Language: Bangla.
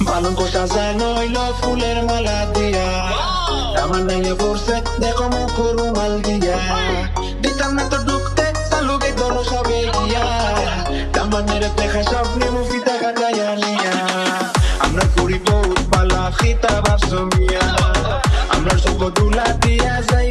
পালঙ্ক সাজানো হইল ফুলের মালা দিয়া, আমার নাইয়া পড়ছে দেখো মুখর রুমাল দিয়া, দিতাম না তো ঢুকতে চালুকে ধরো সবে গিয়া, দামানের দেখা স্বপ্নে মুফিতা কাটাইয়া নিয়া, আমরা করি বহুত পালা খিতা ভাবছো মিয়া, আমরা সব দুলা দিয়া যাই